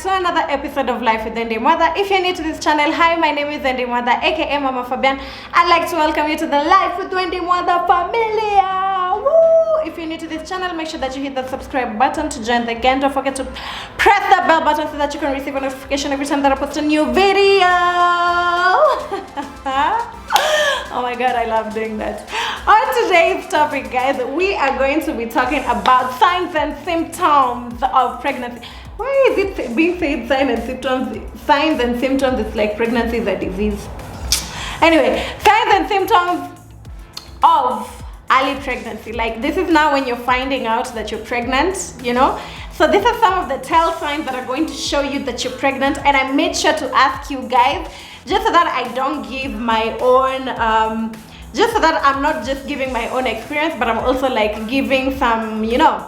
to another episode of Life with Ndi Mother. If you're new to this channel, hi, my name is Ndi Mother, aka Mama Fabian. I'd like to welcome you to the Life with Ndi Mother familia. Woo! If you're new to this channel, make sure that you hit the subscribe button to join the gang. Don't forget to press the bell button so that you can receive a notification every time that I post a new video. Oh my god, I love doing that. On today's topic, guys, we are going to be talking about signs and symptoms of pregnancy. Why is it being said signs and symptoms? Signs and symptoms, it's like pregnancy is a disease. Anyway, signs and symptoms of early pregnancy. Like, this is now when you're finding out that you're pregnant, you know. So these are some of the tell signs that are going to show you that you're pregnant, and I made sure to ask you guys just so that I don't give my own just so that I'm not just giving my own experience, but I'm also like giving some, you know,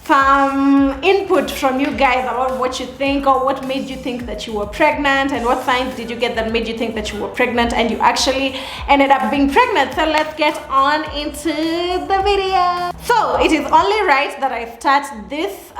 some input from you guys about what you think or what made you think that you were pregnant, and what signs did you get that made you think that you were pregnant and you actually ended up being pregnant. So let's get on into the video. So it is only right that I start this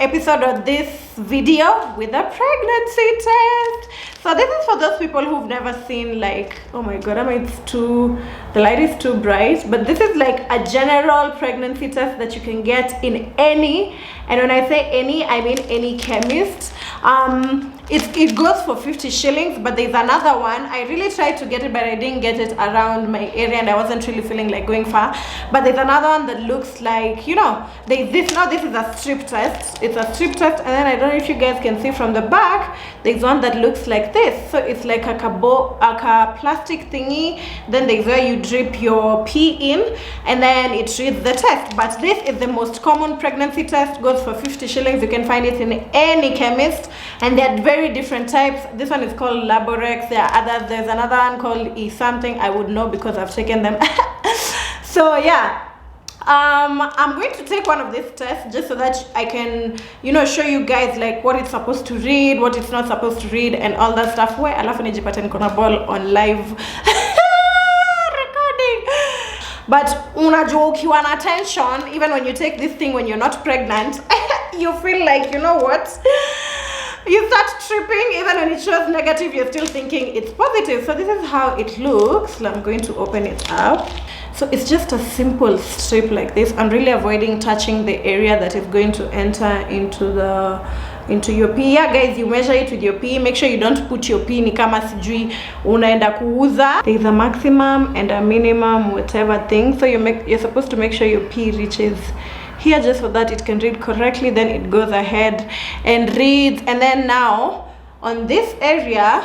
episode or this video with a pregnancy test. So this is for those people who've never seen, like, oh my god, the light is too bright, but this is like a general pregnancy test that you can get in any, and when I say any, I mean any chemist. It goes for 50 shillings, but there's another one. I really tried to get it, but I didn't get it around my area, and I wasn't really feeling like going far. But there's another one that looks like, you know, there's this. Now this is a strip test. It's a strip test, and then I don't know if you guys can see from the back, there's one that looks like this. So it's like a plastic thingy. Then there's where you drip your pee in, and then it reads the test. But this is the most common pregnancy test. Goes for 50 shillings. You can find it in any chemist, and they're very different types. This one is called Laborex. There are others. There's another one called E something. I would know because I've taken them. So yeah, I'm going to take one of these tests just so that I can, you know, show you guys like what it's supposed to read, what it's not supposed to read, and all that stuff. Where alafu nijipata niko na ball on live recording. But unajua ukiwa na tension, even when you take this thing when you're not pregnant, you feel like, you know what, you start tripping. Even when it shows negative, you're still thinking it's positive. So this is how it looks. So I'm going to open it up. So it's just a simple strip like this. I'm really avoiding touching the area that is going to enter into your pee. Yeah guys, you measure it with your pee. Make sure you don't put your pee ni kama sijui unaenda kuuza. There's a maximum and a minimum whatever thing. So you're supposed to make sure your pee reaches here just so that it can read correctly. Then it goes ahead and reads, and then now on this area,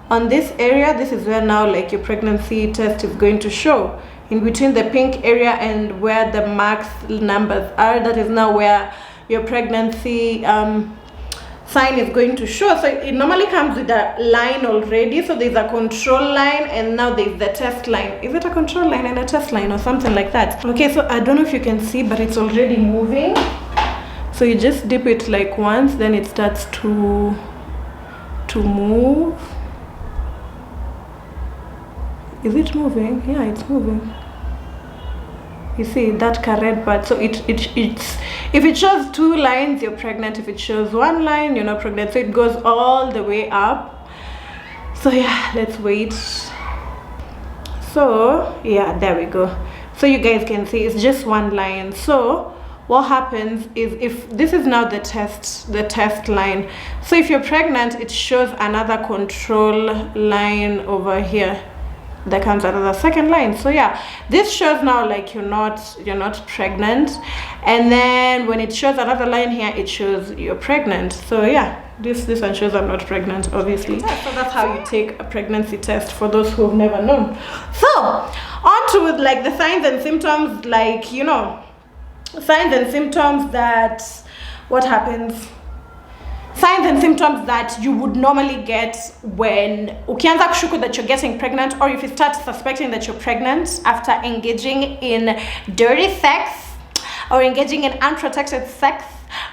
this is where now like your pregnancy test is going to show. In between the pink area and where the max numbers are, that is now where your pregnancy sign is going to show. So it normally comes with a line already. So there's a control line, and now there's the test line. Is it a control line and a test line or something like that? Okay, so I don't know if you can see, but it's already moving. So you just dip it like once, then it starts to move. Is it moving? Yeah, it's moving. You see that red part. So it's if it shows 2 lines, you're pregnant. If it shows 1 line, you're not pregnant. So it goes all the way up. So yeah, let's wait. So yeah, there we go. So you guys can see it's just 1 line. So what happens is, if this is now the test line, so if you're pregnant, it shows another control line over here. There comes another second line. So yeah, this shows now like you're not pregnant, and then when it shows another line here, it shows you're pregnant. So yeah, this one shows I'm not pregnant, obviously. So that's how you take a pregnancy test, for those who've never known. So on to like the signs and symptoms, like, you know, signs and symptoms that what happens. Signs and symptoms that you would normally get when ukianza kushuku that you're getting pregnant, or if you start suspecting that you're pregnant after engaging in dirty sex or engaging in unprotected sex,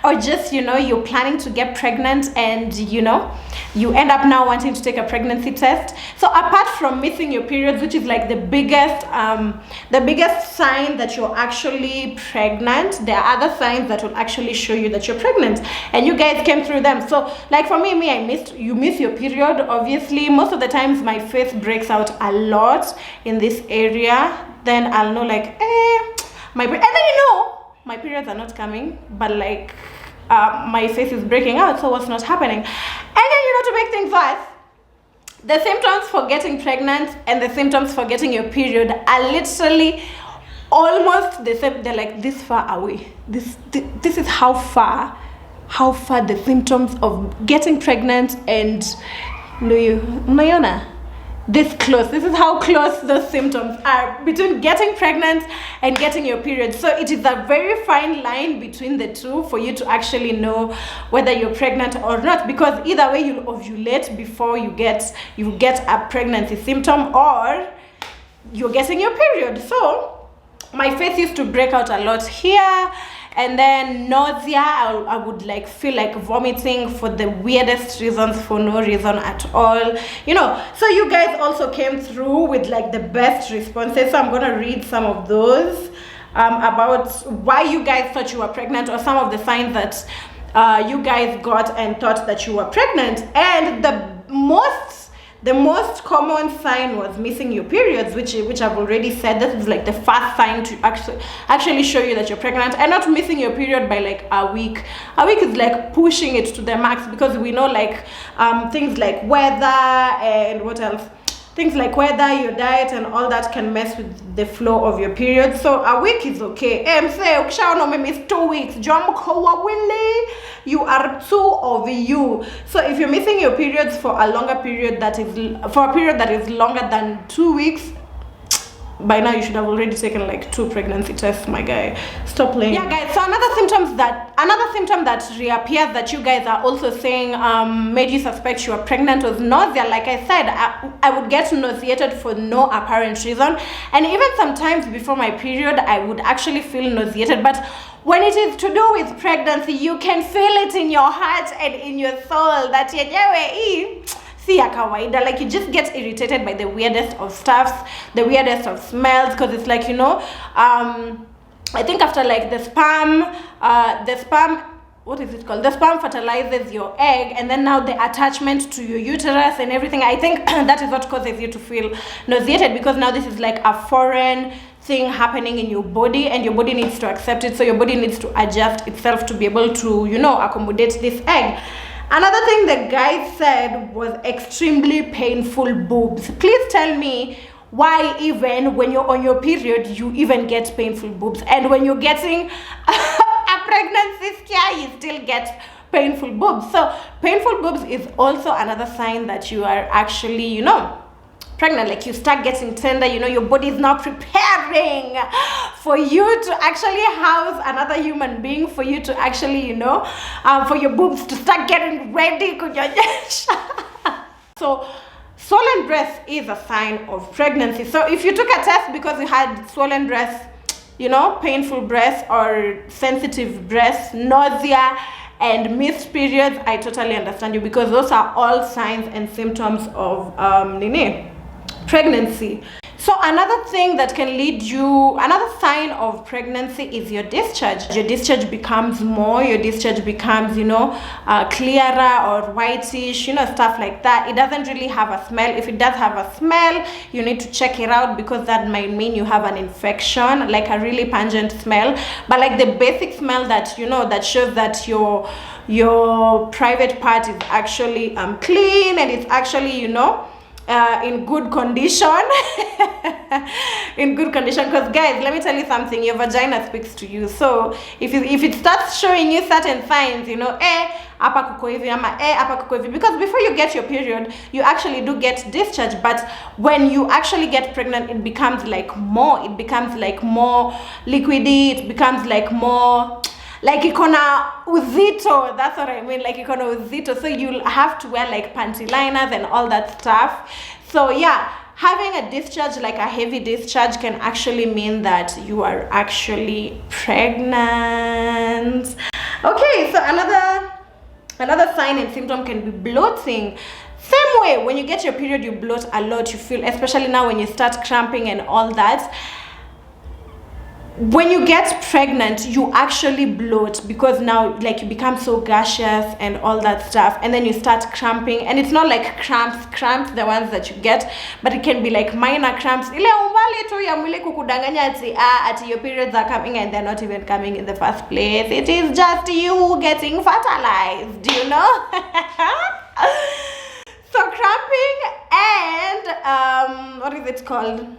or just, you know, you're planning to get pregnant and, you know, you end up now wanting to take a pregnancy test. So apart from missing your periods, which is like the biggest sign that you're actually pregnant, there are other signs that will actually show you that you're pregnant, and you guys came through them. So like for me, you miss your period. Obviously, most of the times my face breaks out a lot in this area. Then I'll know like, and then, you know, my periods are not coming, but like my face is breaking out, so what's not happening? And then, you know, to make things worse, the symptoms for getting pregnant and the symptoms for getting your period are literally almost the same. They're like this far away. This is how far the symptoms of getting pregnant and this close. This is how close those symptoms are between getting pregnant and getting your period. So it is a very fine line between the two for you to actually know whether you're pregnant or not, because either way you'll ovulate before you get a pregnancy symptom, or you're getting your period. So my face used to break out a lot here, and then nausea. I would like feel like vomiting for the weirdest reasons, for no reason at all, you know. So you guys also came through with like the best responses, so I'm gonna read some of those about why you guys thought you were pregnant, or some of the signs that you guys got and thought that you were pregnant. And the most common sign was missing your periods, which I've already said. This is like the first sign to actually show you that you're pregnant. And not missing your period by like a week. A week is like pushing it to the max, because we know like things like weather and what else? Things like weather, your diet, and all that can mess with the flow of your period. So a week is okay. Miss 2 weeks. You are two of you. So if you're missing your periods for a period that is longer than 2 weeks, by now you should have already taken like 2 pregnancy tests, my guy. Stop playing. Yeah, guys. So another symptom that reappears that you guys are also saying made you suspect you were pregnant was nausea. Like I said, I would get nauseated for no apparent reason, and even sometimes before my period I would actually feel nauseated. But when it is to do with pregnancy, you can feel it in your heart and in your soul that see ya kawaida, like you just get irritated by the weirdest of stuffs, the weirdest of smells, because it's like, you know, I think after like the sperm, what is it called? The sperm fertilizes your egg, and then now the attachment to your uterus and everything, I think that is what causes you to feel nauseated, because now this is like a foreign thing happening in your body, and your body needs to accept it. So your body needs to adjust itself to be able to, you know, accommodate this egg. Another thing the guy said was extremely painful boobs. Please tell me why even when you're on your period you even get painful boobs, and when you're getting a pregnancy scare you still get painful boobs. So painful boobs is also another sign that you are actually, you know, pregnant. Like you start getting tender, you know, your body is now preparing for you to actually house another human being, for you to actually, you know, for your boobs to start getting ready. So swollen breast is a sign of pregnancy. So if you took a test because you had swollen breasts, you know, painful breasts or sensitive breasts, nausea and missed periods, I totally understand you, because those are all signs and symptoms of pregnancy. So another thing that can lead you, another sign of pregnancy is your discharge. Your discharge becomes more, your discharge becomes, you know, clearer or whitish, you know, stuff like that. It doesn't really have a smell. If it does have a smell, you need to check it out, because that might mean you have an infection, like a really pungent smell. But like the basic smell that, you know, that shows that your private part is actually clean, and it's actually, you know, in good condition. In good condition, because guys, let me tell you something, your vagina speaks to you. So if it starts showing you certain signs, you know, hapa kuko hivi ama hapa kuko hivi, because before you get your period you actually do get discharge, but when you actually get pregnant it becomes like more liquidy, it becomes like more like ikona uzito. That's what I mean, like ikona uzito. So you'll have to wear like panty liners and all that stuff. So yeah, having a discharge, like a heavy discharge, can actually mean that you are actually pregnant. Okay, so another sign and symptom can be bloating. Same way, when you get your period, you bloat a lot. You feel, especially now when you start cramping and all that. When you get pregnant, you actually bloat because now like you become so gaseous and all that stuff, and then you start cramping. And it's not like cramps the ones that you get, but it can be like minor cramps. Ile umbali tu ya mwili kukudanganya ati your periods are coming and they're not even coming in the first place. It is just you getting fertilized, you know. So cramping and what is it called?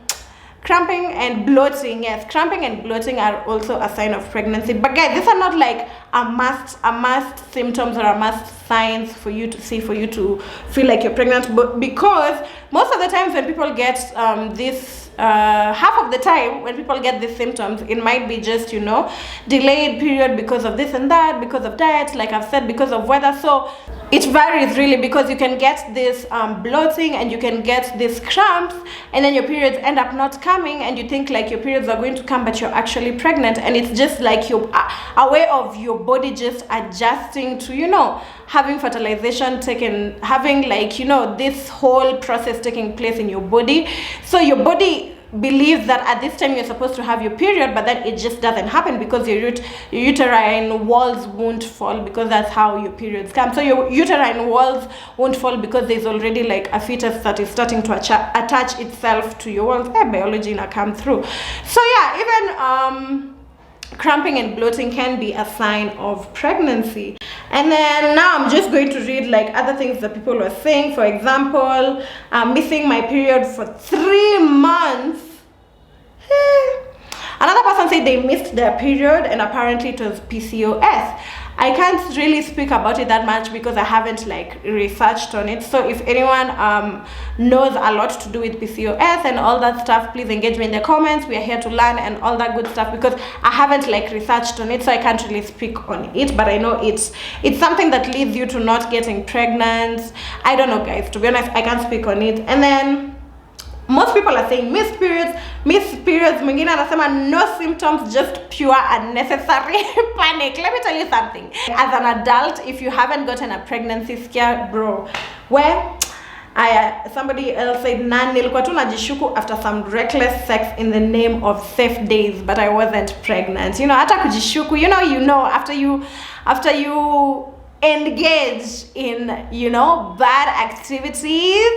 Cramping and bloating. Yes, cramping and bloating are also a sign of pregnancy. But guys, these are not like a must symptoms or a must signs for you to see, for you to feel like you're pregnant. But because most of the times when people get half of the time when people get these symptoms, it might be just, you know, delayed period because of this and that, because of diet, like I've said, because of weather. So it varies really, because you can get this bloating and you can get these cramps, and then your periods end up not coming, and you think like your periods are going to come, but you're actually pregnant. And it's just like you're a way of your body just adjusting to, you know, having fertilization having like, you know, this whole process taking place in your body. So your body believes that at this time you're supposed to have your period, but then it just doesn't happen because your uterine walls won't fall, because that's how your periods come. So your uterine walls won't fall because there's already like a fetus that is starting to attach itself to your walls. Biology now come through. So yeah, even cramping and bloating can be a sign of pregnancy. And then now I'm just going to read like other things that people were saying. For example, missing my period for 3 months. Another person said they missed their period and apparently it was PCOS. I can't really speak about it that much because I haven't like researched on it. So if anyone knows a lot to do with PCOS and all that stuff, please engage me in the comments. We are here to learn and all that good stuff, because I haven't like researched on it, so I can't really speak on it. But I know it's something that leads you to not getting pregnant. I don't know, guys, to be honest, I can't speak on it. And then most people are saying missed periods. Mwingine anasema no symptoms, just pure unnecessary panic. Let me tell you something. As an adult, if you haven't gotten a pregnancy scare, bro, where somebody else said, nilikuwa tu najishuku after some reckless sex in the name of safe days, but I wasn't pregnant. You know, hata kujishuku, you know, after you engage in, you know, bad activities,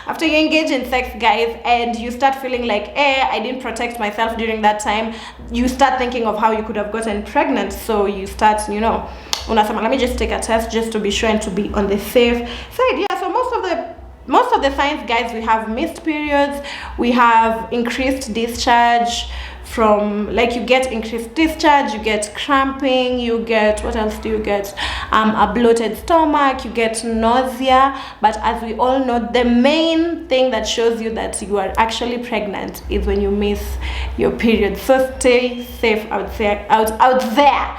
after you engage in sex, guys, and you start feeling like, I didn't protect myself during that time, you start thinking of how you could have gotten pregnant. So you start, you know, unasema, let me just take a test just to be sure and to be on the safe side. Yeah, so most of the signs, guys, we have missed periods, we have increased discharge. From like, you get increased discharge, you get cramping, you get, what else do you get? A bloated stomach, you get nausea. But as we all know, the main thing that shows you that you are actually pregnant is when you miss your period. So stay safe out there.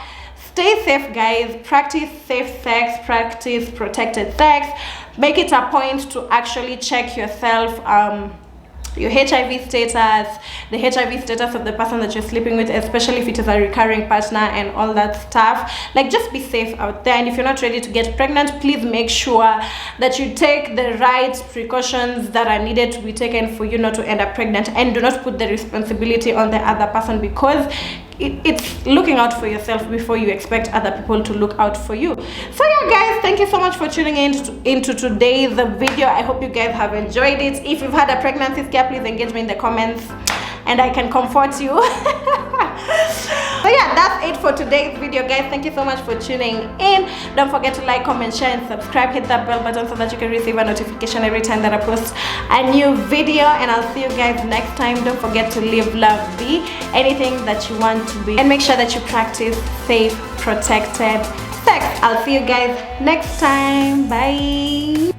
Stay safe, guys. Practice safe sex, practice protected sex. Make it a point to actually check yourself, your HIV status, the HIV status of the person that you're sleeping with, especially if it is a recurring partner and all that stuff. Like, just be safe out there. And if you're not ready to get pregnant, please make sure that you take the right precautions that are needed to be taken for you not to end up pregnant, and do not put the responsibility on the other person, because it's looking out for yourself before you expect other people to look out for you. So yeah, guys, thank you so much for tuning into today's video. I hope you guys have enjoyed it. If you've had a pregnancy scare, please engage me in the comments and I can comfort you. So yeah, that's it for today's video, guys. Thank you so much for tuning in. Don't forget to like, comment, share, and subscribe. Hit that bell button so that you can receive a notification every time that I post a new video. And I'll see you guys next time. Don't forget to live, love, be anything that you want to be, and make sure that you practice safe, protected sex. I'll see you guys next time. Bye.